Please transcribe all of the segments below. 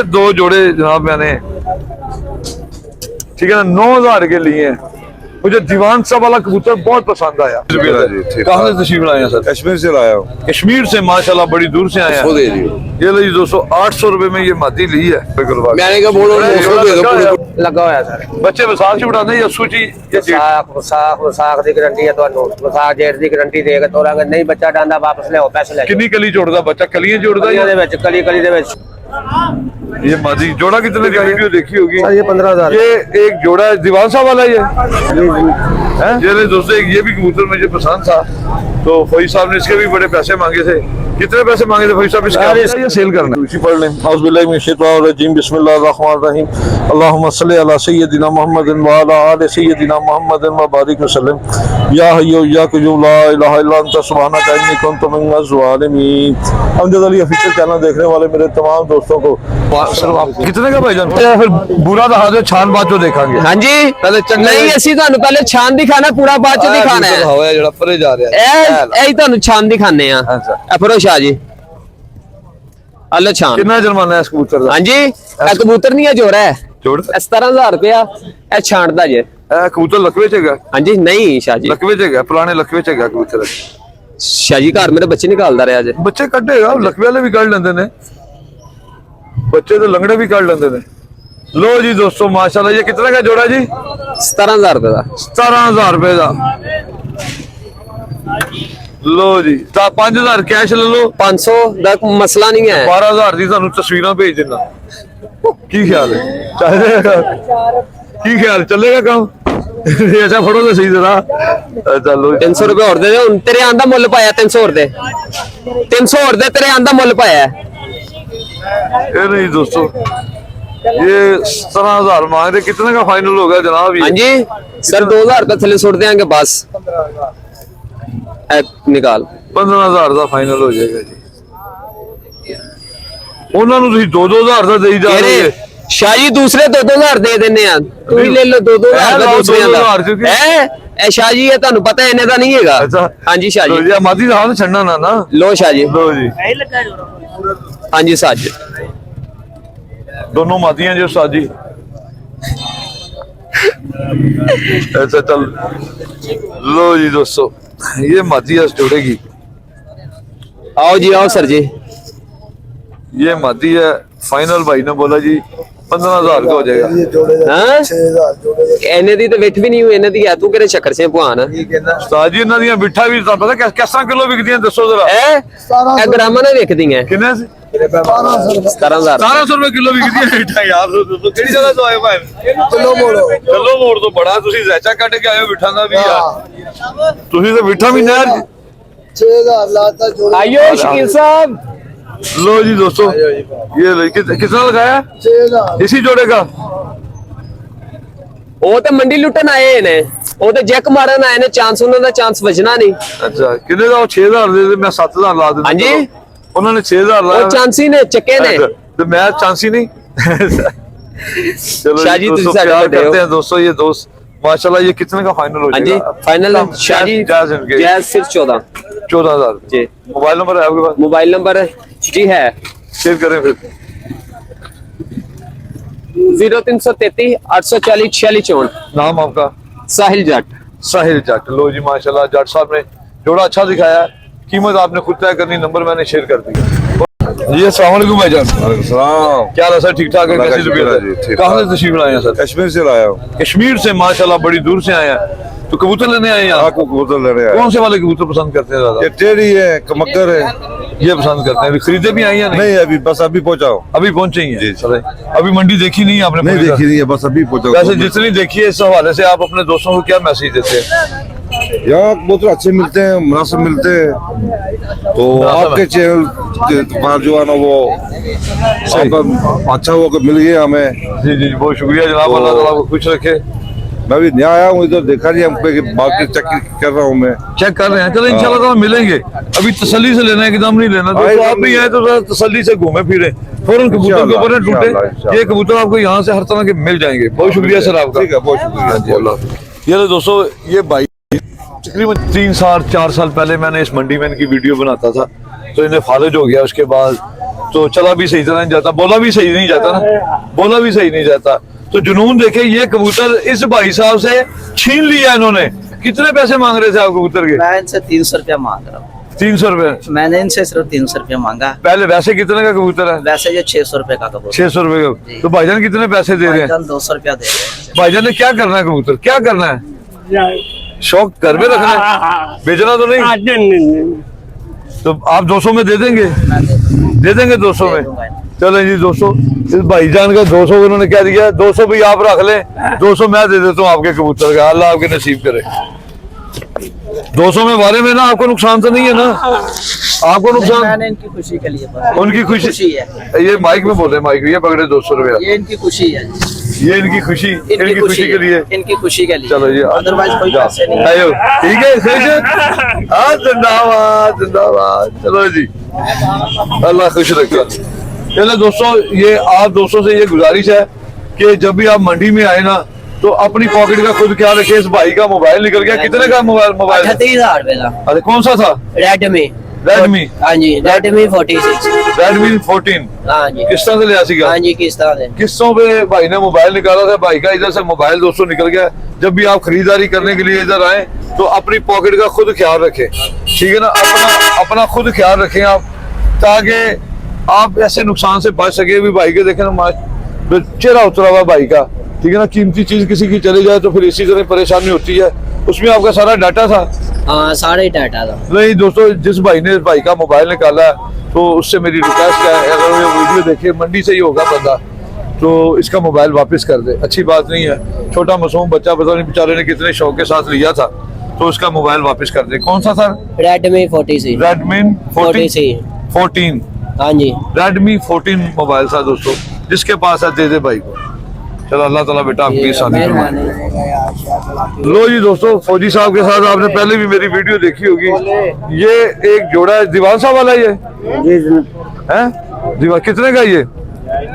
दो जोड़े जनाब मैंने ठीक है ना 9,000 के लिए हैं। मुझे दीवान साहब वाला कबूतर बहुत पसंद आया। कहाँ से तशरीफ लाए हैं सर? कश्मीर से लाया हूँ। कश्मीर से माशाल्लाह बड़ी दूर से आए हैं। ये लो जी दोस्तों 800 रुपए में ये मादी ली है। मैंने कहा बोलो लगा हुआ सर बच्चे विसाख च उड़ाते या सूची विसाख की गारंटी है ਤੁਹਾਨੂੰ ਵਿਸਾਖ ਜੇਠ ਦੀ गारंटी ਦੇ ਕੇ ਤੋਰਾਂਗੇ ਨਹੀਂ ਬੱਚਾ ਡਾਂਦਾ ਵਾਪਸ ਲਿਆਓ ਪੈਸੇ ਲੈ कितनी कली जोड़दा बच्चा? कलियां जोड़दा ਕਲੀਆਂ ਦੇ ਵਿੱਚ ਕਲੀ ਦੇ ਵਿੱਚ ये मादी जोड़ा कितने का? वीडियो देखी होगी। सर ये 15,000 ये एक जोड़ा है दीवान साहब वाला ये है। ये नहीं दोस्तों एक ये भी कबूतर मुझे पसंद था तो फौजी साहब ने इसके भी बड़े पैसे मांगे थे। कितने पैसे मांगे थे फौजी साहब इसके? ये सेल करना है। पढ़ लें औज़ुबिल्लाहि मिनश शैतानिर रजीम बिस्मिल्लाहिर्रहमानिर्रहीम अल्लाहुम्मा सल्लि अला सय्यदिना मुहम्मदिन व अला आलि सय्यदिना मुहम्मदिन व बारिक वसल्लम या हय्यु या क़य्यूम ला इलाहा इल्ला अंता सुब्हानका इन्नी कुन्तु मिनज़ ज़ालिमीन। अमजद अली ऑफिशियल चैनल देखने वाले मेरे तमाम दोस्तों को कितने का भाईजान? फिर बुरा दिखा दो छान बाद जो देखेंगे। हाँ जी पहले नहीं असी ਤੁਹਾਨੂੰ ਪਹਿਲੇ ਛਾਨ ਦਿਖਾਣਾ ਪੂਰਾ ਬਾਅਦ ਚ ਦਿਖਾਣਾ ਹੈ। ਹੋਇਆ ਜਿਹੜਾ ਪਰੇ ਜਾ ਰਿਹਾ ਇਹ ਤੁਹਾਨੂੰ ਛਾਨ ਦਿਖਾਣੇ ਆ। ਅਫਰੋ ਸ਼ਾਹ ਜੀ ਅੱਲਾ ਛਾਨ ਕਿੰਨਾ ਜੁਰਮਾਨਾ ਹੈ ਇਸ ਕਬੂਤਰ ਦਾ? ਹਾਂਜੀ ਇਹ ਕਬੂਤਰ ਨਹੀਂ ਹੈ ਜੋੜਾ ਹੈ ਜੋੜ 17,000 ਰੁਪਇਆ ਇਹ ਛਾਂਟਦਾ ਜੇ। ਇਹ ਕਬੂਤਰ ਲਕਵੇ ਚ ਹੈਗਾ? ਹਾਂਜੀ ਨਹੀਂ ਸ਼ਾਹ ਜੀ ਲਕਵੇ ਚ ਹੈਗਾ ਪੁਰਾਣੇ ਲਕਵੇ ਚ ਹੈਗਾ ਕਬੂਤਰ। ਸ਼ਾਹ ਜੀ ਘਰ ਮੇਰੇ ਬੱਚੇ ਨਿਕਾਲਦਾ ਰਿਹਾ ਜੇ। ਬੱਚੇ ਕੱਢੇਗਾ ਲਕਵੇ ਵਾਲੇ ਵੀ ਕੱਢ ਲੈਂਦੇ ਨੇ बच्चे तो लंगड़े भी काट लेते थे। लो जी दोस्तों माशाल्लाह ये कितने का जोड़ा जी? 17,000 रुपए का। 17,000 रुपए का। लो जी 5,000 कैश ले लो। 500 ਦਾ ਮਸਲਾ ਨਹੀਂ ਹੈ। 12,000 ਦੀ ਤੁਹਾਨੂੰ ਤਸਵੀਰਾਂ ਭੇਜ ਦਿੰਦਾ। ਕੀ ਖਿਆਲ ਹੈ? ਚੱਲੇਗਾ? ਕੀ ਖਿਆਲ ਚੱਲੇਗਾ ਕੰਮ? ऐसा फड़ो तो सही जरा। चलो 300 रुपए और दे दे ਹੁਣ ਤੇਰੇ ਆਂਦਾ ਮੁੱਲ ਪਾਇਆ 300 ਹੋਰ ਦੇ 300 ਹੋਰ ਦੇ ਤੇਰੇ ਆਂਦਾ ਮੁੱਲ ਪਾਇਆ। ये नहीं दोस्तों ये 17,000 मांग रहे। कितने का फाइनल होगा जनाब? हाँ जी सर 2,000 रुपए थले सुट देंगे बस निकाल 15,000 का फाइनल हो जाएगा जी। उन्होंने तुसी 2,000 का देई जा रहे शाह जी दूसरे 2,000 दे देने हैं तू ही ले लो 2,000 का दूसरे का है ए शाह जी ये ਤੁਹਾਨੂੰ ਪਤਾ ਇਹਨੇ ਦਾ ਨਹੀਂ ਹੈਗਾ। अच्छा हाँ जी शाह जी जी मादी ਦਾ ਹਾਲ ਛੱਡਣਾ ਨਾ ਨਾ। लो शाह जी लो जी हाँ जी साज दोनों मादियां जो साजी। ऐसा चल लो जी दोस्तों ये मादी जोड़ेगी। आओ जी आओ सर जी ये मादी है फाइनल भाई ने बोला जी 15,000 का हो जाएगा। ਇਹਨੇ ਦੀ ਤੇ ਵਿਠ ਵੀ ਨਹੀਂ ਹੋਈ ਇਹਨੇ ਦੀ ਹੈ ਤੂੰ ਕਿਹੜੇ ਚੱਕਰ ਸੇ ਭਵਾਨ ਸਾਜੀ ਇਹਨਾਂ ਦੀਆਂ ਬਿੱਠਾ ਵੀ ਤਾਂ ਪਤਾ ਕਿਸ ਤਰ੍ਹਾਂ ਕਿਲੋ ਵਿਕਦੀਆਂ ਦੱਸੋ ਜ਼ਰਾ। ਇਹ ਗ੍ਰਾਮਾਂ ਨਾਲ ਵਿਕਦੀਆਂ ਕਿੰਨੇ ਸੀ? 17,000 1700 ਰੁਪਏ ਕਿਲੋ ਵਿਕਦੀਆਂ ਬਿੱਠਾ ਯਾਰ। ਦੱਸੋ ਕਿਹੜੀ ਜਗ੍ਹਾ ਤੋਂ ਆਏ ਭਾਈ? ਚੱਲੋ ਮੋੜ ਤੋਂ ਬੜਾ ਤੁਸੀਂ ਜ਼ੈਚਾ ਕੱਢ ਕੇ ਆਏ ਹੋ ਬਿੱਠਾ ਦਾ ਵੀ ਯਾਰ। ਤੁਸੀਂ ਤਾਂ ਬਿੱਠਾ ਵੀ ਨਹਿਰ 6000 लाता जोड़ा। आइयो शकील साहब लो जी दोस्तों ये कितना लगाया? 6000 इसी जोड़े का। ਉਹ ਤੇ ਮੰਡੀ ਲੁੱਟਣ ਆਏ ਨੇ ਉਹ ਤੇ ਜੈਕ ਮਾਰਨ ਆਏ ਨੇ ਚਾਂਸ ਉਹਨਾਂ ਦਾ ਚਾਂਸ ਵਜਣਾ ਨਹੀਂ। अच्छा कितने का? 6000 दे दे मैं 7000 ला दूं। हाँ जी उन्होंने 6000 लाया। ਉਹ ਚਾਂਸੀ ਨੇ ਚੱਕੇ ਨੇ। तो मैं चांसी नहीं। चलो शाह जी दोस्तों तुसी प्यार साडे करते हैं दोस्तों ये दोस्त माशाल्लाह। ये कितने का फाइनल हो हाँ जाएगा? जी फाइनल शाह जी जैज सिर्फ 14,000 जी। मोबाइल नंबर है आपके पास? मोबाइल नंबर जी है शेयर करें फिर। 0333 840 46 54 नाम आपका? साहिल जट। साहिल जट। लो जी माशाल्लाह जट साहब ने जोड़ा अच्छा दिखाया है। कीमत आपने खुद तय करनी। नंबर मैंने शेयर कर दिया जी। अस्सलाम वालेकुम भाईजान। क्या हाल है सर? ठीक ठाक है? कैसी तबीयत है? कहाँ से तशरीफ लाए हैं सर? कश्मीर से लाया हूँ। कश्मीर से माशाल्लाह बड़ी दूर से आए हैं तो कबूतर लेने आए हैं यहाँ? कबूतर लेने आए। कौन से वाले कबूतर पसंद करते हैं ज्यादा? ये टेढ़ी है कमक्कर है ये पसंद करते हैं। खरीदे भी आई हैं? नहीं अभी बस अभी पहुँचाओ। अभी पहुंचे ही जी, हैं। चले अभी मंडी देखी नहीं है आपने? नहीं देखी नहीं है बस अभी पहुँचाओ। वैसे जितनी देखी है इस हवाले से आप अपने दोस्तों को क्या मैसेज देते हैं? यहाँ कबूतर अच्छे मिलते हैं मुनासिब मिलते हैं तो आपके चैनल जो है ना वो आपका अच्छा हुआ मिल गया हमें। जी जी बहुत शुक्रिया जनाब। अल्लाह ताला आपको खुश रखे। मैं भी नया आया हूँ इधर देखा नहीं हमको बाकी चेक कर रहा हूँ मैं। चेक कर रहे हैं। चलो इंशाल्लाह ताला मिलेंगे। अभी तसल्ली से लेना है एकदम नहीं लेना। तो आप भी आए तो तसल्ली से घूमे फिरे फौरन कबूतर के ऊपर टूटे। ये कबूतर आपको यहाँ से हर तरह के मिल जाएंगे। बहुत शुक्रिया सर आपका। ठीक है बहुत शुक्रिया। ये दोस्तों ये भाई तकरीबन 3 साल 4 साल पहले मैंने इस मंडी में इनकी वीडियो बनाता था तो इन्हें फालिज हो गया। उसके बाद तो चला भी सही तरह नहीं जाता, बोला भी सही नहीं जाता ना, बोला भी सही नहीं जाता। तो जुनून देखे, ये कबूतर इस भाई साहब से छीन लिया इन्होंने। कितने पैसे मांग रहे थे आप कबूतर के? मैं इनसे 300 रुपया मांग रहा हूँ। 300 रुपए? मैंने इनसे सिर्फ 300 रुपया मांगा। पहले वैसे कितने का कबूतर है? वैसे ये 600 रुपए का कबूतर। 600 रुपए का। तो भाईजान कितने पैसे दे रहे हैं? भाईजान 200 रुपया दे रहे हैं। भाईजान ने क्या करना है कबूतर, क्या करना है? शौक घर में रखना है, बेचना तो नहीं? तो आप 200 में दे देंगे? दे देंगे 200 में? चलो जी 200। इस भाईजान का 200 उन्होंने क्या दिया, 200 भी आप रख लें, 200 मैं दे देता हूँ आपके कबूतर का। अल्लाह आपके नसीब करे। 200 में बारे में ना आपको नुकसान तो नहीं है ना? आपको नुकसान? मैंने इनकी खुशी के लिए बोला। उनकी खुशी है। ये माइक में बोले, माइक ये पकड़े 200 रुपया। ये इनकी खुशी है। ये इनकी खुशी, इनकी खुशी के लिए। इनकी खुशी के लिए। चलो जी, अदरवाइज कोई पैसे नहीं। आयो, ठीक है, सही है। हाँ, जिंदाबाद जिंदाबाद। चलो जी, अल्लाह खुश रखे। चलो दोस्तों, ये आप दोस्तों से ये गुजारिश है कि जब भी आप मंडी में आए ना, तो अपनी पॉकेट का खुद ख्याल रखे। इस भाई का मोबाइल निकल गया, कितने का मोबाइल? 38,000 रुपए का। अरे कौन सा था? रेडमी। रेडमी? हाँ जी, रेडमी 46। रेडमी 14? हाँ जी। किस तरह से लिया सीगा? हाँ जी, किस तरह से? किस्तों पे भाई ने मोबाइल निकाला था। भाई का इधर से मोबाइल दोस्तों निकल गया। जब भी आप खरीदारी करने के लिए इधर आए तो अपनी पॉकेट का खुद ख्याल रखें, ठीक है ना? अपना खुद ख्याल रखें आप, ताकि आप ऐसे नुकसान से बच सके। भी भाई के देखें ना, चेहरा उतरा हुआ भाई का, ठीक है ना? कीमती चीज किसी की चली जाए तो फिर इसी तरह परेशानी होती है। उसमें आपका सारा डाटा था? हाँ, सारे डाटा था। नहीं दोस्तों, जिस भाई ने भाई का मोबाइल निकाला तो उससे मेरी रिक्वेस्ट है, अगर वो वीडियो देखे, मंडी से ही होगा बंदा, तो इसका मोबाइल वापस कर दे। अच्छी बात नहीं है। छोटा मासूम बच्चा, पता नहीं बेचारे ने कितने शौक के साथ लिया था, तो उसका मोबाइल वापस कर दे। कौन सा सर? रेडमी 46। रेडमी 14? हाँ जी। रेडमी 14 मोबाइल था दोस्तों, जिसके पास है दे दे भाई को। चलो अल्लाह ताला बेटा आपकी आसानी करवाए। लो जी दोस्तों, फौजी साहब के साथ आपने पहले भी मेरी वीडियो देखी होगी। ये एक जोड़ा है, दीवान साहब वाला ये है? दीवान कितने का ये?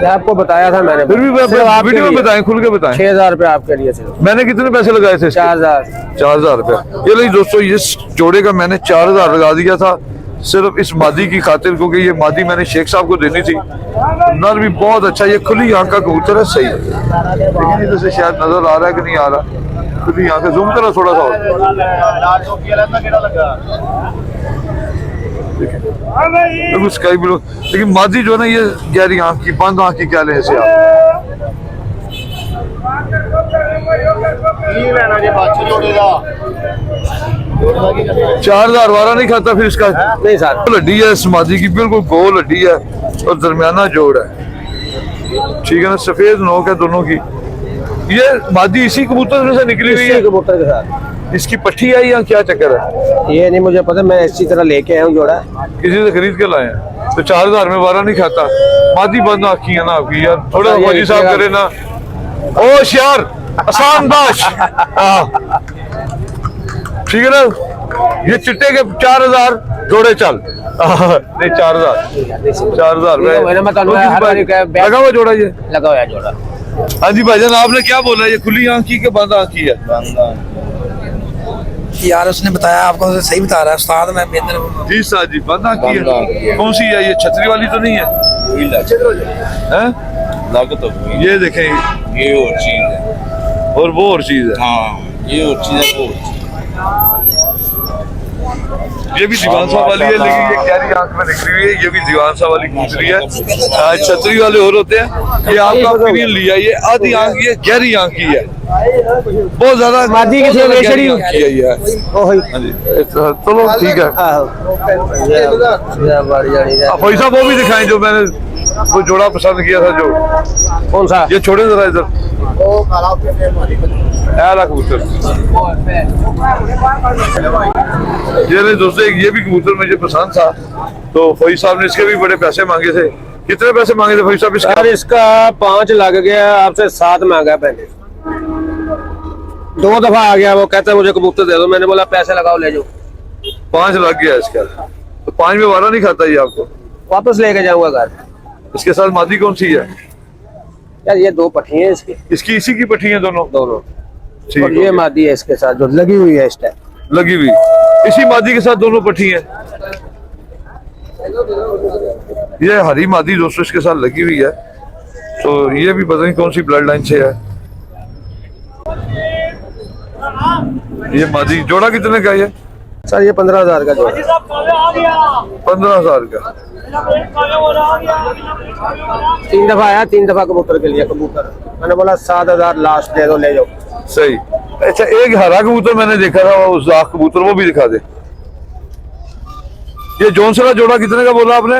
आपको बताया था मैंने, फिर भी वीडियो में बताएं, खुल के बताएं। 6,000 रुपए आपके लिए सिर्फ। मैंने कितने पैसे लगाए थे? 4,000 रुपया। ये ली दोस्तों, इस जोड़े का मैंने 4,000 लगा दिया था, सिर्फ इस मादी की खातिर, क्योंकि ये मादी मैंने शेख साहब को देनी थी। नर भी बहुत अच्छा, ये खुली आंख का कबूतर है। सही है, लेकिन इधर से शायद नजर आ रहा है कि नहीं आ रहा। खुली आंख, जूम करो थोड़ा सा और। देखो स्काई ब्लू, लेकिन मादी जो है ना, ये गहरी आंख की, बंद आंख की, क्या लें इसे आप? 4,000 वारा नहीं खाता फिर इसका? नहीं सर। हड्डी है इस मादी की, बिल्कुल गोल हड्डी है और दरमियाना जोड़ है, ठीक है ना? सफेद नोक है दोनों की। ये मादी इसी कबूतर में से निकली हुई है? कबूतर के साथ इसकी पट्टी है या क्या चक्कर है? ये नहीं मुझे पता, मैं इसी तरह लेके आया हूँ जोड़ा। किसी से खरीद के लाए हैं? तो 4,000 में वारा नहीं खाता। मादी बंद आँखी है ना आपकी यार, थोड़ा फौजी साहब करे ना। होश यार, आसान बाश। ठीक है ना? ये चिट्टे के 4,000 जोड़े चल। नहीं 4,000 लगा हुआ जोड़ा, ये लगा हुआ जोड़ा। हाँ जी भाईजान, आपने क्या बोला? ये खुली आंखी के बंद आंखी है? यार उसने बताया, आपको तो सही बता रहा है उस्ताद, मैं बेहतर। जी सर जी, बंद आंखी है। कौन सी है ये? छतरी वाली तो नहीं है? ये देखें, ये और चीज है और वो और चीज है। हाँ, ये और चीज है, वो और चीज। ये भी दीवान साहब वाली है, लेकिन ये गहरी आंख में निकली हुई है। ये भी दीवान साहब वाली कबूतरी है। छतरी वाले और होते हैं। ये आपका ओपिनियन लिया, ये आधी आंख, ये गहरी आंख की है, बहुत ज्यादा मादी की बहुत रेशड़ी गहरी आंख की है ये। हाँ जी, चलो ठीक है। भाई साहब वो भी दिखाएं जो मैंने वो जोड़ा पसंद किया था। जो कौन सा? ये छोड़े जरा इधर, ऐला कबूतर। ये नहीं दोस्तों, ये भी कबूतर मुझे पसंद था, तो फौजी साहब ने इसके भी बड़े पैसे मांगे थे। कितने पैसे मांगे थे फौजी साहब इसके? सर इसका 5 लग गया, आपसे 7 मांगा पहले। 2 दफा आ गया, वो कहता है मुझे कबूतर दे दो, मैंने बोला पैसे लगाओ ले जाओ। 5 लग गया इसका, तो 5 में वारा नहीं खाता ये आपको? वापस लेके जाऊंगा घर। इसके साथ मादी कौन सी है? यार ये 2 पट्टी है इसकी। इसकी इसी की पट्टी है दोनों? ठीक और है। ये मादी है इसके साथ जो लगी हुई है इस टाइम। लगी हुई इसी मादी के साथ दोनों पट्टी है। ये हरी मादी दोस्तों इसके साथ लगी हुई है, तो ये भी पता नहीं कौन सी ब्लड लाइन से है। ये मादी जोड़ा कितने का है ये? सर ये 15,000 का जोड़ा। 15,000 का। 3 दफा आया, 3 दफा कबूतर के लिए। कबूतर मैंने बोला 7,000 लास्ट दे दो, ले जाओ। सही। अच्छा एक हरा कबूतर मैंने देखा था, वो जाख कबूतर, वो भी दिखा दे। ये जौनसिला जोड़ा कितने का बोला आपने?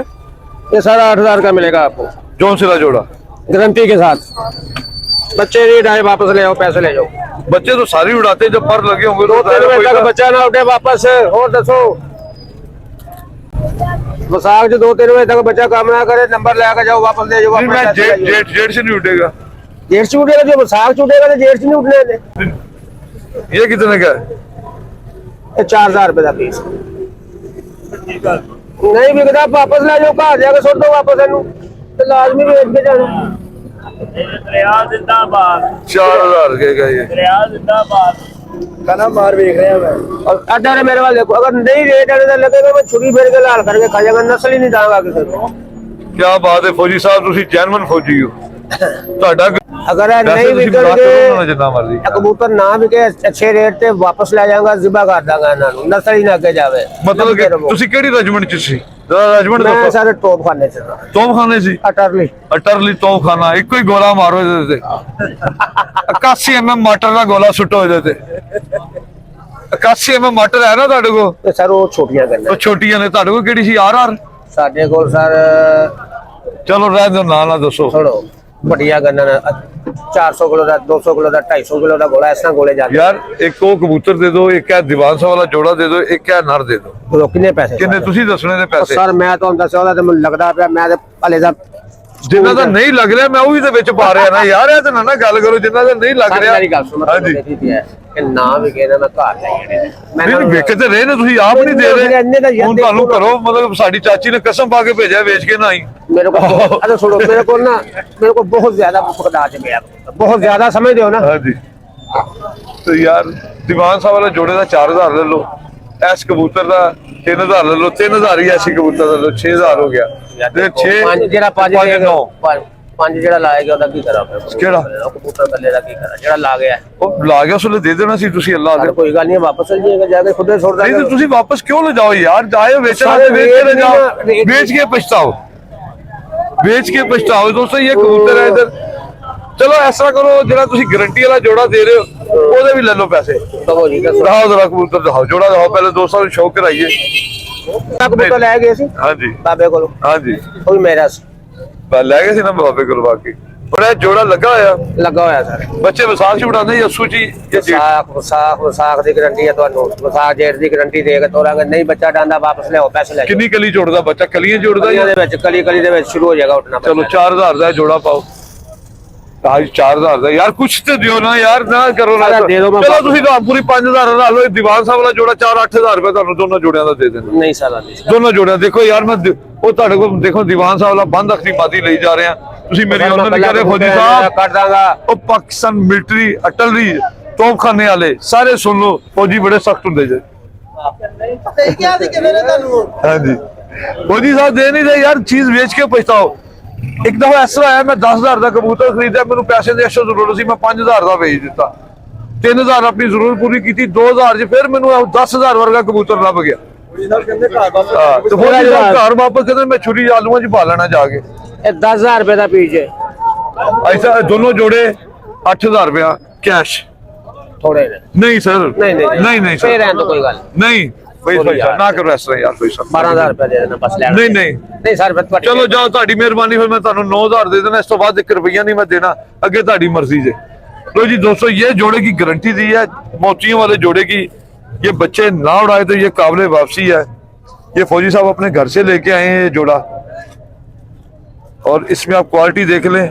ये 8,500 का मिलेगा आपको, जौनसिला जोड़ा गारंटी के साथ। बच्चे नहीं उठाए, वापस ले आओ, पैसे ले जाओ। बच्चे तो सारी उड़ाते हैं, जब पर लगे होंगे तो 2-3 बजे तक बच्चा ना उठे वापस। और दसो बसाख जो 2-3 बजे तक बच्चा काम ना करे, नंबर लेकर जाओ, वापस ले जाओ। नहीं, मैं जेठ से नहीं उठेगा। जेठ से उठेगा, जो बसाख से उठेगा तो जेठ से नहीं उठने देते। ये कितने का है? ये 4,000 रुपए का पीस। नहीं बिकता वापस ले जाओ, घर जाकर सुट दो वापस इनू, तो लाजमी बेच के जाना। 4,000 का ये। मार देख रहे हैं मैं। और अड्डा ने मेरे वाल देखो, अगर नहीं रेट आने लगेगा मैं छुरी फेर के लाल करके खा जाऊंगा, नस्ल ही नहीं दांगा किसी को। क्या बात है फौजी साहब, ਤੁਸੀਂ ਜੈਨੂਇਨ ਫੌਜੀ ਹੋ। ਤੁਹਾਡਾ अगर नहीं बिकणगे कबूतर ना बिके अच्छे रेट ਤੇ ਵਾਪਸ ਲੈ ਜਾਵਾਂਗਾ, ਜ਼ਿਬਾ ਕਰ ਦਾਂਗਾ ਇਹਨਾਂ ਨੂੰ, ਨਸਲ ਹੀ ਨਾ ਅੱਗੇ ਜਾਵੇ। ਮਤਲਬ ਕਿ ਤੁਸੀਂ ਕਿਹੜੀ ਰਜਮੈਂਟ ਚ ਸੀ? ਰਜਮੈਂਟ ਮੈਂ ਸਾਰੇ ਟੋਪ ਖਾਨੇ ਚ। ਤੋਪਖਾਨੇ ਸੀ? ਅਟਰਲੀ ਤੋਪਖਾਨਾ। ਇੱਕੋ ਹੀ ਗੋਲਾ ਮਾਰੋ ਇਹਦੇ ਤੇ, 81 mm ਮਟਰ ਦਾ ਗੋਲਾ ਸੁੱਟੋ ਇਹਦੇ ਤੇ। 81 mm ਮਟਰ ਹੈ ਨਾ ਤੁਹਾਡੇ ਕੋਲ? ਤੇ ਸਰ ਉਹ ਛੋਟੀਆਂ ਗੰਨਾਂ, ਉਹ ਛੋਟੀਆਂ ਨੇ। ਤੁਹਾਡੇ ਕੋਲ ਕਿਹੜੀ ਸੀ? ਆਰ? ਸਾਡੇ ਕੋਲ ਸਰ ਚਲੋ ਰਹਿ ਦਿਓ, ਨਾ ਦੱਸੋ। ਛੋੜੋ, ਵੱਡੀਆਂ ਗੰਨਾਂ ਨੇ 400 ਕਿਲੋ ਦਾ, 200 ਕਿਲੋ ਦਾ, 250 ਕਿਲੋ ਦਾ ਗੋਲਾ, ਇਸ ਤਰ੍ਹਾਂ ਗੋਲੇ ਜਾਂਦੇ। ਯਾਰ ਇੱਕ ਉਹ ਕਬੂਤਰ ਦੇ ਦਿਓ, ਇੱਕ ਹੈ ਦੀਵਾਨ ਸਾਹਿਬ ਵਾਲਾ ਜੋੜਾ ਦੇ ਦਿਓ, ਇੱਕ ਹੈ ਨਰ ਦੇ ਦਿਓ। ਕਿੰਨੇ ਪੈਸੇ? ਕਿੰਨੇ ਤੁਸੀਂ ਦੱਸਣੇ ਨੇ ਪੈਸੇ? ਸਰ ਮੈਂ ਤੁਹਾਨੂੰ ਦੱਸਿਆ, ਉਹਦਾ ਤੇ ਮੈਨੂੰ ਲੱਗਦਾ ਪਿਆ, ਮੈਂ ਤੇ ਹਲੇ ਦਾ ਜਿੰਨਾ ਦਾ ਨਹੀਂ ਲੱਗ ਰਿਹਾ ਮੈਂ ਉਹ ਵੀ ਤੇ ਵਿੱਚ ਪਾ ਰਿਹਾ ਨਾ ਯਾਰ। ਇਹ ਤਾਂ ਨਾ ਗੱਲ ਕਰੋ, ਜਿੰਨਾ ਦਾ ਨਹੀਂ ਲੱਗ ਰਿਹਾ। ਮੇਰੀ ਗੱਲ ਸੁਣੋ, ਹਾਂਜੀ ਕਿ ਨਾ ਵੀ ਕਹਿੰਦਾ ਮੈਂ ਘਰ ਲੈ ਜਾਣੇ। ਨਹੀਂ ਵੇਖ ਤੇ ਰਹੇ ਨੇ ਤੁਸੀਂ, ਆਪ ਨਹੀਂ ਦੇ ਰਹੇ। ਹੁਣ ਤੁਹਾਨੂੰ ਕਰੋ, ਮਤਲਬ ਸਾਡੀ ਚਾਚੀ ਨੇ ਕਸਮ ਪਾ ਕੇ ਭੇਜਿਆ, ਵੇਚ ਕੇ ਨਾ ਆਈ। मेरे को अरे सुनो, मेरे को बहुत ज्यादा मुकदार है मेरा, बहुत ज्यादा समझते हो ना। हाँ जी। तो यार दीवान साहब वाला जोड़े का 4,000 ले लो, ऐस कबूतर का 3,000 ले लो, 3,000 ही ऐसी कबूतर ले लो, 6,000 हो गया। ते 6 ਜਿਹੜਾ 5 ਜਿਹੜਾ ਲਾਏਗਾ ਉਹਦਾ ਕੀ ਕਰਾਂ ਫਿਰ? ਕਿਹੜਾ ਕਬੂतर ਕੱਲੇ ਦਾ ਕੀ ਕਰਾਂ ਜਿਹੜਾ ਲਾ ਗਿਆ? ਉਹ ਲਾ ਗਿਆ, ਉਸਲੇ ਦੇ ਦੇਣਾ ਸੀ ਤੁਸੀਂ। ਅੱਲਾ ਦੇ ਕੋਈ ਗੱਲ ਨਹੀਂ, ਵਾਪਸ ਚਲ ਜਾਏਗਾ, ਜਾ ਕੇ ਖੁਦ ਛੋੜ ਦਾਂਗੇ। ਨਹੀਂ ਤੁਸੀਂ ਵਾਪਸ ਕਿਉਂ ਲੈ ਜਾਓ ਯਾਰ? ਜਾਏ ਵੇਚਣਾ ਤੇ ਵੇਚ के ले जाओ, बेच के पछताओ, बेच के पछताओ। दोस्तों ये कबूतर है इधर। चलो ऐसा करो, जरा तुसी गारंटी वाला जोड़ा दे रहे हो, ओदे भी ले लो पैसे। तो जी दिखाओ जरा कबूतर, दिखाओ जोड़ा, दिखाओ पहले। दोस्तों को शौक कराइए। कबूतर ले गए सी? हाँ जी बाबे को। हाँ जी, ਉਹ ਵੀ ਮੇਰਾ ਸੀ, ਲੈ ਗਏ ਸੀ ਨਾ ਬਾਬੇ ਕੋਲ ਬਾਕੀ। ਪਰ ਇਹ ਜੋੜਾ ਲੱਗਾ ਹੋਇਆ, ਲੱਗਾ ਹੋਇਆ ਸਰ। ਬੱਚੇ ਵਿਸਾਖ ਚ ਉਡਾਉਂਦੇ ਜਾਂ ਅਸੂ ਜੀ? ਵਿਸਾਖ ਦੀ ਗਾਰੰਟੀ ਹੈ ਤੁਹਾਨੂੰ, ਵਿਸਾਖ ਜੇਠ ਦੀ ਗਾਰੰਟੀ ਦੇ ਕੇ ਤੋਰਾਂਗੇ। ਨਹੀਂ ਬੱਚਾ ਡਾਂਦਾ ਵਾਪਸ ਲਿਆਓ, ਪੈਸੇ ਲੈ ਜਾਓ। ਕਿੰਨੀ ਕਲੀ ਜੋੜਦਾ ਬੱਚਾ? ਕਲੀਆਂ ਜੋੜਦਾ ਜਾਂ? ਇਹਦੇ ਵਿੱਚ ਕਲੀ ਦੇ ਵਿੱਚ ਸ਼ੁਰੂ ਹੋ ਜਾਏਗਾ ਉੱਠਣਾ। ਚਲੋ 4,000 ਦਾ ਜੋੜਾ ਪਾਓ। आज 4,000 ਦਾ ਯਾਰ, ਕੁਛ ਤੇ ਦਿਓ ਨਾ ਯਾਰ, ਨਾ ਕਰੋ ਨਾ। ਚਲੋ ਤੁਸੀਂ ਤਾਂ ਪੂਰੀ 5,000 ਲਾ ਲਓ। ਦੀਵਾਨ ਸਾਹਿਬ ਵਾਲਾ ਜੋੜਾ 4-8,000 ਰੁਪਏ ਤੁਹਾਨੂੰ ਦੋਨੋਂ ਜੋੜਿਆਂ ਦਾ ਦੇ ਦੇਣਾ। ਨਹੀਂ ਸਾਲਾ ਦੋਨੋਂ ਜੋੜਿਆਂ ਦੇਖੋ ਯਾਰ, ਮੈਂ ਉਹ ਤੁਹਾਡੇ ਕੋਲ ਦੇਖੋ ਦੀਵਾਨ ਸਾਹਿਬ ਵਾਲਾ ਬੰਦ ਅਖਰੀ ਮਾਦੀ ਲਈ ਜਾ ਰਿਹਾ। ਤੁਸੀਂ ਮੇਰੀ ਉਹਨਾਂ ਨੇ ਕਹਦੇ ਫੌਜੀ ਸਾਹਿਬ ਕੱਢ ਦਾਂਗਾ। ਉਹ ਪਾਕਿਸਤਾਨ ਮਿਲਟਰੀ ਅਟਲਰੀ ਤੋਪਖਾਨੇ ਵਾਲੇ ਸਾਰੇ ਸੁਣ ਲਓ, ਫੌਜੀ ਬੜੇ ਸਖਤ ਹੁੰਦੇ ਜੇ। ਹਾਂਜੀ ਫੌਜੀ ਸਾਹਿਬ ਦੇ ਨਹੀਂ ਦੇ ਯਾਰ, ਚੀਜ਼ ਵੇਚ ਕੇ ਪਛਤਾਓ। ਇੱਕ ਦਫਾ ਇਸ ਤਰ੍ਹਾਂ ਆਇਆ, ਮੈਂ 10,000 ਦਾ ਕਬੂਤਰ ਖਰੀਦਿਆ, ਮੈਨੂੰ ਪੈਸੇ ਦੀ ਐਕਸਟਰਾ ਜ਼ਰੂਰਤ ਸੀ, ਮੈਂ 5,000 ਦਾ ਵੇਚ ਦਿੱਤਾ। 3,000 ਆਪਣੀ ਜ਼ਰੂਰਤ ਪੂਰੀ ਕੀਤੀ, 2,000 ਚ ਫਿਰ ਮੈਨੂੰ 10,000 ਵਰਗਾ ਕਬੂਤਰ ਲੱਭ ਗਿਆ। ਤੇ ਫੌਜੀ ਸਾਹਿਬ ਘਰ ਵਾਪਸ ਕਹਿੰਦੇ ਮੈਂ ਛੁਰੀ ਆਲੂਆਂ ਚ ਪਾ ਲੈਣਾ ਜਾ ਕੇ। ਇਹ 10,000 ਰੁਪਏ ਦਾ ਪੀਸ ਹੈ। ऐसा दोनों जोड़े 8,000 रुपया कैश? थोड़े ने। नहीं सर, नहीं सर, फिर तो कोई गल नहीं भाई ना करो इस तरह यार। कोई सर 12,000 रुपया दे देना बस। नहीं सर चलो जाओ, ਤੁਹਾਡੀ ਮਿਹਰਬਾਨੀ। ਫਿਰ मैं ਤੁਹਾਨੂੰ 9,000 दे देना, इस तो बाद 1 रुपया नहीं मैं देना, अगे ਤੁਹਾਡੀ मर्जी से। लो जी दोस्तों, ये जोड़े की गारंटी दी है, मोतियों वाले जोड़े की। ये बच्चे ना उड़ाए तो ये काबिल वापसी है। ये फौजी साहब अपने घर से लेके आए हैं ये जोड़ा, और इसमें आप क्वालिटी देख लें।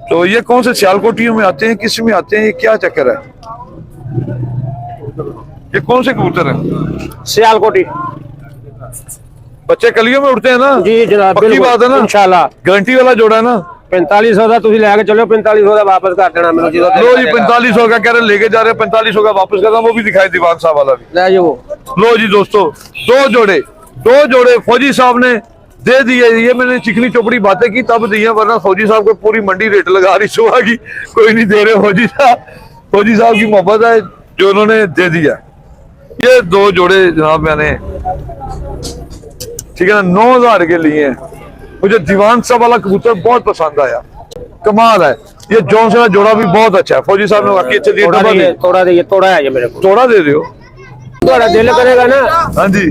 तो ये कौन से सियालकोटियों में आते हैं, किस में आते हैं, ये क्या चक्कर है? ये कौन से कबूतर हैं? सियालकोटी। बच्चे कलियों में उड़ते हैं ना? जी जनाब, पक्की बात है ना? इंशाल्लाह। गारंटी वाला जोड़ा है ना? 4500 ਦਾ ਤੁਸੀਂ ਲੈ ਕੇ ਚੱਲੋ, 4500 ਦਾ ਵਾਪਸ ਕਰ ਦੇਣਾ ਮੈਨੂੰ। ਜਦੋਂ लो जी 4500 का कह रहे लेके जा रहे हैं, 4500 का वापस करना। वो भी दिखाई दीवान साहब वाला भी ਲੈ ਜਾਓ। लो जी दोस्तों, दो जोड़े फौजी साहब ने दे दिए। ये मैंने चिकनी चोपड़ी बातें की तब दी है, वरना फौजी साहब को पूरी मंडी रेट लगा रही सुबह की, कोई नहीं दे रहे। फौजी साहब की मोहब्बत है जो उन्होंने दे दिया। ये 2 जोड़े जनाब मैंने, ठीक है ना, 9,000 के लिए हैं। मुझे दीवान साहब वाला कबूतर बहुत पसंद आया, कमाल है। ये जॉनसन का जोड़ा भी बहुत अच्छा है। फौजी साहब ने वाकई अच्छे दिए। तोड़ा है ये मेरे को, जोड़ा दे दियो। थोड़ा दिल करेगा ना। हाँ जी,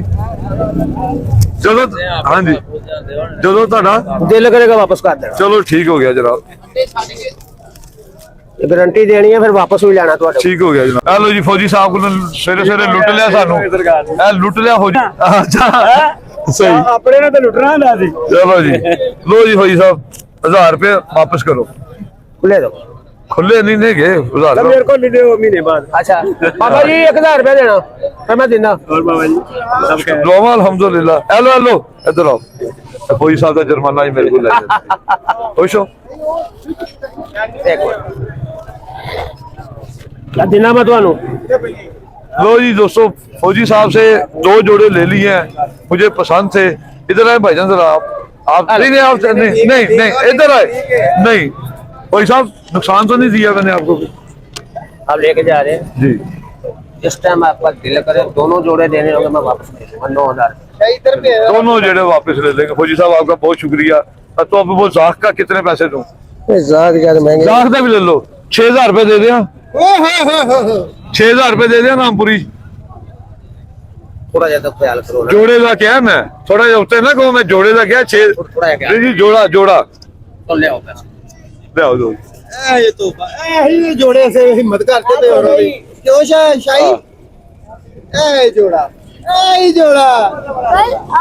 चलो, हाँ जी, चलो ਤੁਹਾਡਾ दिल करेगा वापस कर देना। चलो ठीक हो गया जनाब, गारंटी देनी है, फिर वापस भी लेना ਤੁਹਾਡੇ ठीक हो गया जनाब। हेलो जी, फौजी साहब को सवेरे सवेरे लुट लिया सानू, ए लुट लिया फौजी। अच्छा सही, अपने ने तो लुटना ना सी। चलो जी, लो जी फौजी साहब 1000 रुपये वापस करो। खुले दो, खुले नहीं देंगे 1000 मेरे को ले दो महीने बाद। अच्छा बाबा जी 1000 रुपया देना, फिर मैं देना। और बाबा जी लोमा अल्हम्दुलिल्लाह। हेलो हेलो, इधर आओ। फौजी साहब का जुर्माना ही मेरे को ले जाओ। खुश हो? एक मिनट देना मैं ਤੁਹਾਨੂੰ। लो जी दोस्तों, फौजी साहब से 2 जोड़े ले लिए हैं, मुझे पसंद थे। इधर आए भाईजान जरा, आप नहीं आप नहीं इधर आए। नहीं फौजी साहब, नुकसान तो नहीं दिया मैंने आपको? आप लेके जा रहे हैं जी, इस टाइम आपका दिल करे दोनों जोड़े देने होंगे, मैं वापस दे दूंगा 9000। दोनों जोड़े वापस ले लेंगे। फौजी साहब आपका बहुत शुक्रिया। तो अब वो जाख का कितने पैसे दूं? ज़्यादा क्या महंगे, जाख का भी ले लो, 6000 रुपये दे दिया। 6000 रुपये दे दिया नामपुरी। थोड़ा ज्यादा ख्याल करो ना। जोड़े का क्या है, मैं थोड़ा जा उठते ना कहूँ, मैं जोड़े का क्या 6 थोड़ा क्या जी जोड़ा तो ले आओ पैसे। ले आओ दो। ये तो ये जोड़े से हिम्मत करते थे और क्यों शाही ए जोड़ा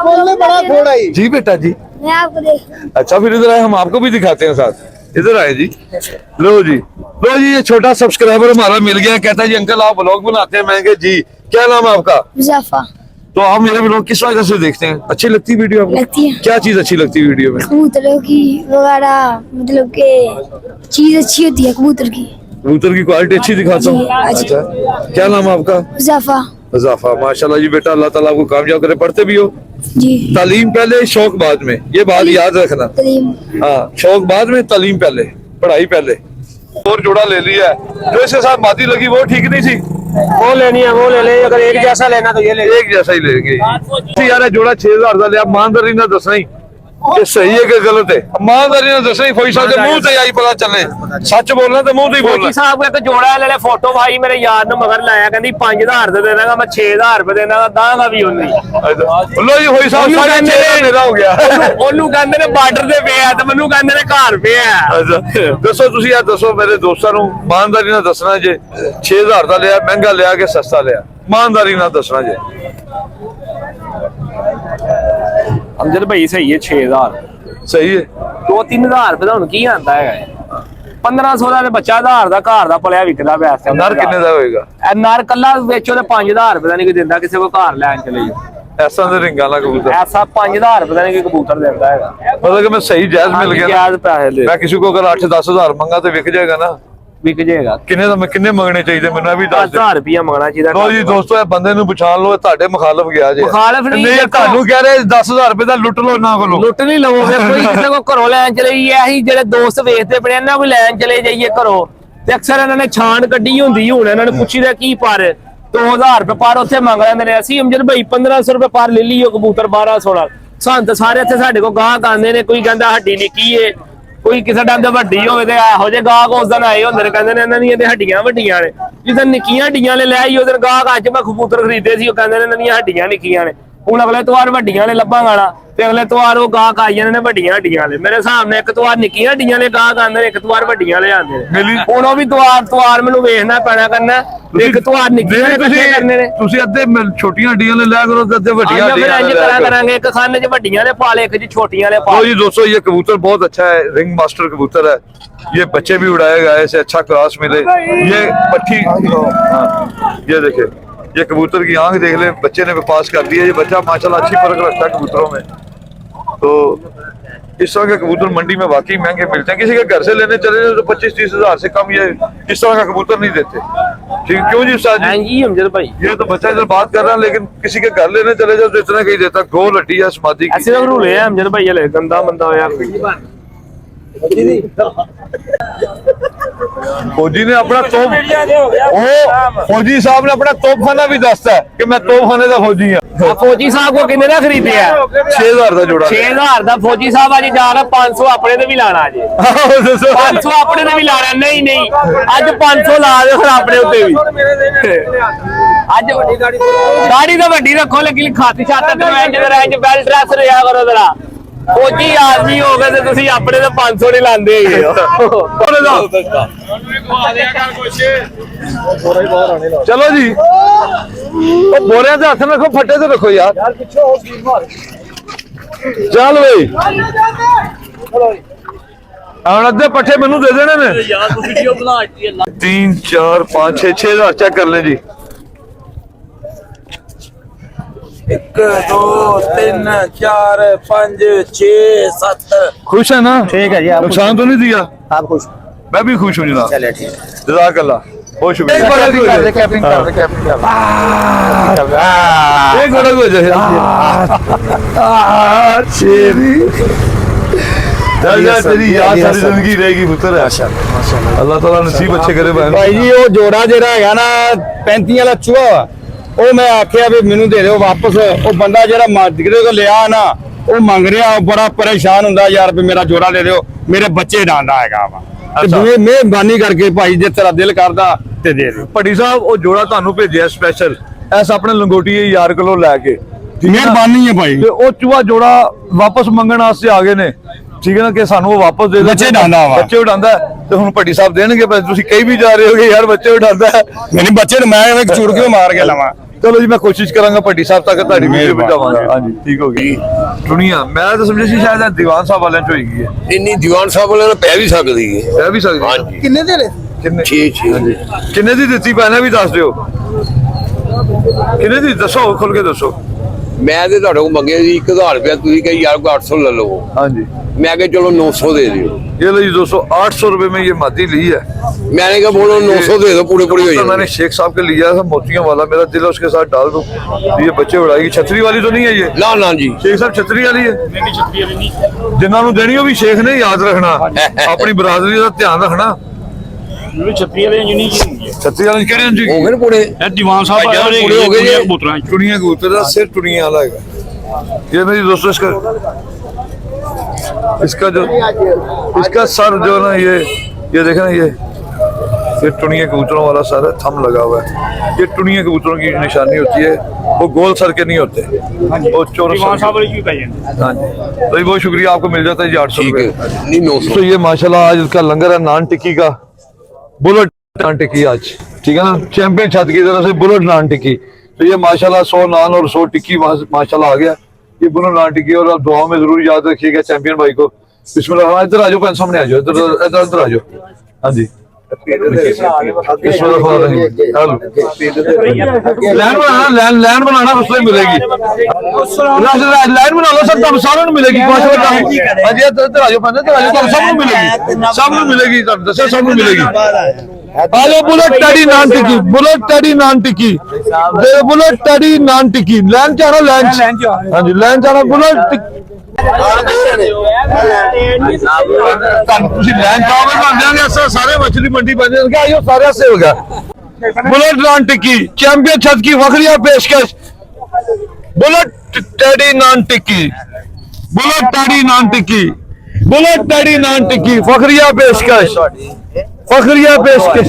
बोलने बड़ा थोड़ा ही। जी बेटा जी, मैं आपको देख। अच्छा फिर इधर आए, हम आपको भी दिखाते हैं साथ। इधर आए जी, लो जी, लो जी। ये छोटा सब्सक्राइबर हमारा मिल गया, कहता है जी अंकल आप ब्लॉग बनाते हैं। मैं जी, क्या नाम है आपका? मुजफ्फर। तो आप मेरे ब्लॉग किस वजह से देखते हैं? अच्छी लगती है वीडियो आपको? लगती है। क्या चीज अच्छी लगती है वीडियो में? कबूतरों की वगैरह, मतलब के चीज अच्छी होती है कबूतर की। कबूतर की क्वालिटी अच्छी दिखाता हूँ। जी, अच्छा, क्या नाम है आपका? मुजफ्फर। इजाफा, माशाल्लाह जी बेटा, अल्लाह ताला आपको कामयाब करे। पढ़ते भी हो? जी। तालीम पहले, शौक बाद में, ये बात याद रखना। तलीम। हाँ, शौक बाद में, तालीम पहले, पढ़ाई पहले। और जोड़ा ले लिया है, जो इसके साथ मादी लगी वो ठीक नहीं थी, वो लेनी है वो ले ले, अगर एक जैसा लेना तो ये ले। एक जैसा ही लेंगे यार। जोड़ा 6000 का लिया, ईमानदारी ना दसना ही ये सही है कि गलत है। ईमानदारी ना दसना ही, फौजी साहब के मुंह से आई पता चले, सच बोलना तो मुंह से ही बोलना। फौजी साहब का जोड़ा ले ले, फोटो भाई मेरे यार ने मगर लाया, कहंदी 5000 दे देना, मैं 6000 रुपए देना, दांगा भी होनी। लो जी फौजी साहब, 6.5 मेरा हो गया। ਉਹਨੂੰ ਕਹਿੰਦੇ ਨੇ ਬਾਰਡਰ ਤੇ ਪਿਆ ਤੇ ਮੈਨੂੰ ਕਹਿੰਦੇ ਨੇ ਘਰ ਪਿਆ। अच्छा दसो, तुसी यार दसो मेरे दोस्तों ਨੂੰ, ईमानदारी ना दसना जे 6000 का लिया, महंगा लिया कि सस्ता लिया, ईमानदारी ना दसना जे। ਅਮਜਦ ਭਾਈ ਸਹੀ ਹੈ 6000 सही है। 2-3000 ਰੁਪਏ ਦਾ ਹੁਣ ਕੀ ਆਂਦਾ ਹੈਗਾ? 1500 ਦਾ ਤੇ ਬੱਚਾ 1000 ਦਾ ਘਰ ਦਾ ਪਲਿਆ ਵਿਕਦਾ ਪਿਆ ਇਸ नर किन्ने का होएगा? ਇਹ ਨਰ ਕੱਲਾ ਵੇਚੋ ਤੇ 5000 ਰੁਪਏ ਦਾ ਨਹੀਂ ਕੋਈ ਦਿੰਦਾ, ਕਿਸੇ ਕੋ ਘਰ ਲੈਣ ਚਲੇ ਜਾਓ। ऐसा तो रिंगा ना कबूतर, ਐਸਾ 5000 ਰੁਪਏ ਦਾ ਨਹੀਂ ਕੋਈ ਕਬੂतर ਦਿੰਦਾ ਹੈਗਾ। मतलब कि मैं सही जायज मिल गया ना। ਜਾਇਜ਼ ਪੈਸੇ ਲੈ मैं किसी को अगर 8-10 हजार मंगा तो विक जाएगा ना। ਵਿਕ ਜਾਏਗਾ। किन्ने ਦਾ मैं किन्ने मंगने चाहिए मैंने भी दस 1000 ਰੁਪਏ ਮੰਗਣਾ ਚਾਹੀਦਾ। लो जी दोस्तों, ਇਹ ਬੰਦੇ ਨੂੰ ਪਛਾਣ ਲਓ, ਇਹ ਤੁਹਾਡੇ ਮੁਖਾਲਫ ਗਿਆ ਜੇ। ਮੁਖਾਲਫ ਨਹੀਂ, ਨਹੀਂ, ਦੇਖੋ। ਤੁਹਾਨੂੰ ਕਹਿ ਰਹੇ 10000 ਰੁਪਏ ਦਾ ਲੁੱਟ ਲਓ ਨਾ ਕੋਲੋਂ। ਲੁੱਟ ਨਹੀਂ ਲਵੋਗੇ, ਕੋਈ ਕਿਸੇ ਕੋ ਘਰੋਂ ਲੈਣ ਚਲੇ ਜਾਈਏ, ਅਸੀਂ ਜਿਹੜੇ ਦੋਸਤ ਵੇਚਦੇ ਪਏ ਇਹਨਾਂ ਕੋਈ ਲੈਣ ਚਲੇ ਜਾਈਏ ਘਰੋਂ, ਤੇ ਅਕਸਰ ਇਹਨਾਂ ਨੇ ਛਾਣ ਕੱਢੀ ਹੁੰਦੀ, ਹੁਣ ਇਹਨਾਂ ਨੂੰ ਪੁੱਛੀਦਾ ਕੀ ਪਰ 2000 ਰੁਪਏ ਪਰ ਉੱਥੇ ਮੰਗ ਲੈਂਦੇ ਨੇ। ਅਸੀਂ ਅਮਜਦ ਭਾਈ 1500 ਰੁਪਏ ਪਰ ਲੈ ਲਈਓ ਕਬੂਤਰ 1200 ਨਾਲ। ਸਾਨੂੰ ਤਾਂ ਸਾਰੇ ਇੱਥੇ ਸਾਡੇ ਕੋਲ ਗਾਹਕ ਆਉਂਦੇ ਨੇ, ਕੋਈ ਕਹਿੰਦਾ ਹੱਡੀ ਨਿੱਕੀ ਏ, ਕੋਈ ਕਿਸੇ ਟਾਈਮ ਤੇ ਵੱਡੀ ਹੋਵੇ, ਤੇ ਇਹੋ ਜਿਹੇ ਗਾਹਕ ਉਸ ਦਿਨ ਆਏ ਹੁੰਦੇ ਨੇ, ਕਹਿੰਦੇ ਨੇ ਇਹਨਾਂ ਦੀਆਂ ਤੇ ਹੱਡੀਆਂ ਵੱਡੀਆਂ ਨੇ। ਜਿੱਦਾਂ ਨਿੱਕੀਆਂ ਹੱਡੀਆਂ ਲੈ ਆਈ ਉਸ ਦਿਨ ਗਾਹਕ, ਅੱਜ ਮੈਂ ਕਬੂਤਰ ਖਰੀਦੇ ਸੀ, ਉਹ ਕਹਿੰਦੇ ਨੇ ਇਹਨਾਂ ਦੀਆਂ ਹੱਡੀਆਂ ਨਿੱਕੀਆਂ ਨੇ। ਹੁਣ ਅਗਲੇ ਤਵਾਰ ਵੱਡੀਆਂ ਨੇ ਲੱਭਾਂਗਾ, ਤੇ ਅਗਲੇ ਤਵਾਰ ਉਹ ਗਾਹਕ ਆਈ ਜਾਂਦੇ ਨੇ ਵੱਡੀਆਂ ਹੱਡੀਆਂ ਲੈ। ਮੇਰੇ ਸਾਹਮਣੇ ਇੱਕ ਤਵਾਰ ਨਿੱਕੀਆਂ ਹੱਡੀਆਂ ਲੈ ਗਾਹਕ ਆਉਂਦੇ ਨੇ, ਇੱਕ ਤਵਾਰ ਵੱਡੀਆਂ ਲੈ ਆਉਂਦੇ ਨੇ। ਹੁਣ ਉਹ ਵੀ ਤਵਾਰ ਮੈਨੂੰ ਵੇਖਣਾ ਪੈਣਾ ਕਰਨਾ, ਇੱਕ ਤਵਾਰ ਨਿੱਕੀਆਂ ਨੇ ਇਕੱਠੇ ਕਰਨੇ ਨੇ। ਤੁਸੀਂ ਅੱਧੇ ਛੋਟੀਆਂ ਹੱਡੀਆਂ ਲੈ ਲਿਆ ਕਰੋ ਤੇ ਅੱਧੇ ਵੱਡੀਆਂ ਫਿਰ ਹੱਡੀਆਂ ਇੰਜ ਕਰਾਂ ਕਰਾਂਗੇ, ਇੱਕ ਖਾਨੇ 'ਚ ਵੱਡੀਆਂ ले पा ले, एक 'ਚ ਛੋਟੀਆਂ ले पा। लो जी दोस्तों, ये कबूतर बहुत अच्छा है, रिंग मास्टर कबूतर है, ये बच्चे भी उड़ाएगा, ऐसे अच्छा क्रॉस मिले। ये पट्टी, हाँ, ये देखे, ये कबूतर की आंख देख ले, बच्चे ने पास कर दिया। ये बच्चा माशाल्लाह अच्छी फर्क रखता है कबूतरों में। तो इस तरह के कबूतर मंडी में वाकई महंगे मिलते हैं, किसी के घर से लेने चले तो 25-30 हजार से कम ये इस तरह का कबूतर नहीं देते। ठीक, क्यों जी उस्ताद हाँ जी? जी अमजद भाई, ये तो बच्चा इधर बात कर रहा है, लेकिन किसी के घर लेने चले जाओ तो इतना कही देता गोल हड्डी है समाधि की। ऐसे तो रूले है अमजद भाई, हले गंदा बंदा होया। फौजी ने अपना तोप, फौजी साहब ने अपना तोपखाना भी दसता है कि मैं तोपखाने का फौजी हाँ। फौजी साहब को किन्ने दा खरीदे है? 6000 का जोड़ा। 6000 ਦਾ ਫੌਜੀ ਸਾਹਿਬ ਅੱਜ ਜਾ ਰਿਹਾ, 500 ਆਪਣੇ ਤੇ ਵੀ ਲਾਣਾ ਜੇ। 500 ਆਪਣੇ ਤੇ ਵੀ ਲਾਣਾ, ਨਹੀਂ ਨਹੀਂ ਅੱਜ 500 ਲਾ ਦਿਓ ਫਿਰ ਆਪਣੇ ਉੱਤੇ ਵੀ। ਅੱਜ ਗਾੜੀ ਤਾਂ ਵੱਡੀ ਰੱਖੋ, ਲੇਕਿਨ ਖਾਤੀ ਛਾਤਾ ਤੇ ਰੈਂਜ ਬੈਲ ਡਰੈਸ ਰਿਆ ਕਰੋ ਜਰਾ। ਫੌਜੀ ਆਦਮੀ ਹੋ ਗਏ ਤੇ ਤੁਸੀਂ ਆਪਣੇ ਤੇ 500 ਨਹੀਂ ਲਾਉਂਦੇ ਹੈਗੇ चलो जी, बोरे से हाथ में रखो, फटे से रखो यार। चल भाई अद्धे पट्ठे मैनू दे देने ने। 3 4 5 6 6000 चेक कर ले जी। 1 2 3 4 5 6 7। खुश है ना? ठीक है जी, आप नुकसान तो नहीं दिया? आप खुश? मैं भी खुश हूँ जनाब। चलिए ठीक है। जज़ाकल्लाह, बहुत शुक्रिया। कैपिंग कर दे। एक बड़ा हो जाए शेरी। चल जा, तेरी याद सारी जिंदगी रहेगी पुत्र। अल्लाह ताला नसीब अच्छे करे बहन। भाई जी वो जोड़ा जेड़ा है ना 35 वाला चूहा, वो मैं आख्या भी मैनू दे दो वापस। वो बंदा जेड़ा मार्केट को लिया ना, वो मंग रहा, बड़ा परेशान होंदा यार भी मेरा जोड़ा दे दो, मेरे बच्चे डांदा है वा। मेहरबानी करके भाई जे तेरा दिल करदा ते दे दो। ਭੱਟੀ ਸਾਹਿਬ ਉਹ ਜੋੜਾ ਤੁਹਾਨੂੰ ਭੇਜਿਆ ਸਪੈਸ਼ਲ ਐਸ ਆਪਣੇ ਲੰਗੋਟੀ ਯਾਰ ਕੋਲੋਂ ਲੈ ਕੇ। मेहरबानी है भाई। ਤੇ ਉਹ ਚੂਹਾ ਜੋੜਾ ਵਾਪਸ ਮੰਗਣ ਵਾਸਤੇ ਆ ਗਏ ਨੇ, ਠੀਕ ਹੈ ਨਾ, ਕਿ ਸਾਨੂੰ ਉਹ ਵਾਪਸ ਦੇ ਦਿਓ। ਬੱਚੇ ਉਡਾਉਂਦਾ ਵਾ। ਬੱਚੇ ਉਡਾਉਂਦਾ ਤੇ ਹੁਣ ਭੱਟੀ ਸਾਹਿਬ ਦੇਣਗੇ, ਪਰ ਤੁਸੀਂ ਕਈ ਵੀ ਜਾ ਰਹੇ ਹੋਗੇ ਯਾਰ ਬੱਚੇ ਉਡਾਉਂਦਾ ਹੈ। नहीं बच्चे मैं एक चूड़ के मार के लवा। ਚਲੋ ਜੀ, ਮੈਂ ਕੋਸ਼ਿਸ਼ ਕਰਾਂਗਾ ਭੱਟੀ ਸਾਹਿਬ ਤੱਕ ਤੁਹਾਡੀ ਵੀਡੀਓ ਪਹੁੰਚਾਵਾਂਗਾ। ਹਾਂਜੀ ਠੀਕ ਹੋ ਗਈ। ਦੁਨੀਆ ਮੈਂ ਤਾਂ ਸਮਝਿਆ ਸੀ ਸ਼ਾਇਦ ਇਹ ਦੀਵਾਨ ਸਾਹਿਬ ਵਾਲਿਆਂ ਚ ਹੋਏਗੀ। ਇੰਨੀ ਦੀਵਾਨ ਸਾਹਿਬ ਵਾਲਿਆਂ ਨੂੰ ਪੈ ਵੀ ਸਕਦੀ ਹੈ। ਇਹ ਵੀ ਸਕਦੀ ਹਾਂਜੀ। किन्ने दे ਕਿੰਨੇ 6 ਕਿੰਨੇ ਦੀ ਦਿੱਤੀ ਪੈਣਾ ਵੀ ਦੱਸ ਦਿਓ। ਕਿੰਨੇ ਦੀ ਦੱਸੋ, ਖੁੱਲ ਕੇ ਦੱਸੋ। ਮੈਂ ਤੇ ਤੁਹਾਡੇ ਕੋਲ ਮੰਗਿਆ ਸੀ 1000 ਰੁਪਇਆ, ਤੁਸੀਂ ਕਹੀ ਯਾਰ ਕੋਈ 800 ਲੈ ਲਓ। ਹਾਂਜੀ ਮੈਂ ਕਿਹਾ ਚਲੋ 900 दे दियो। ये लो जी दोस्तों, 800 रुपए में ये मादी ली है। मैंने कहा बोलो 900 दे दो, पूरी पूरी हो तो मैंने शेख साहब के लिया था मोतियों वाला, मेरा दिल उसके साथ डाल दूं। ये बच्चे उड़ाएगी। छतरी वाली तो नहीं है ये? ना ना जी, शेख साहब छतरी वाली है। जिन्होंने देनी हो भी शेख ने याद रखना, अपनी बरादरी का ध्यान रखना। छतरी वाले केड़े हैं जी? हो गए पूरे दीवान साहब पूरे हो गए जी। टुनिया कबूतर का सिर टुनिया वाला है। ये मेरी दोस्तों इसका जो इसका सर जो ना ये देखें ना, ये टुनिया कबूतरों वाला सर है, थम लगा हुआ है। ये टुनिया कबूतरों की निशानी होती है, वो गोल सर के नहीं होते, वो चौरस। हाँ जी, तो बहुत शुक्रिया, आपको मिल जाता है जी 800 रुपये। नहीं 900। तो ये माशाल्लाह आज इसका लंगर है नान टिक्की का, बुलेट नान टिक्की आज, ठीक है ना, चैंपियन छत की तरफ से बुलेट नान टिक्की। तो ये माशाल्लाह 100 नान और 100 टिक्की माशाल्लाह आ गया। ये बुलेट नान टिक्की, और आप दुआ में जरूर याद रखिएगा चैंपियन भाई को। बिस्मिल्लाह। इधर आ जाओ, पैन सामने आ जाओ, इधर इधर आ जाओ। हाँ जी, लैंड बनाना उसमें मिलेगी। लैंड बना लो सर, तब सारों को मिलेगी। हाँ जी, इधर आ जाओ, पैन इधर आ जाओ, सबको मिलेगी, सबको मिलेगी, दसे सबको मिलेगी। हेलो बुलेट टडी नान टिक्की, बुलेट टडी नान टिक्की, बुलेट टडी नान टिक्की। लैंड चाहो, लैंड। हाँ जी, लैंड चाहो, बुलेट सारे मछली मंडी बन जाएंगे, सारे से हो गया। बुलेट नान टिक्की चैंपियन छत की फखरिया पेशकश, बुलेट टडी नान टिक्की, बुलेट टडी नान टिक्की, बुलेट टडी नान टिक्की फखरिया पेशकश, फखरिया पेशकश।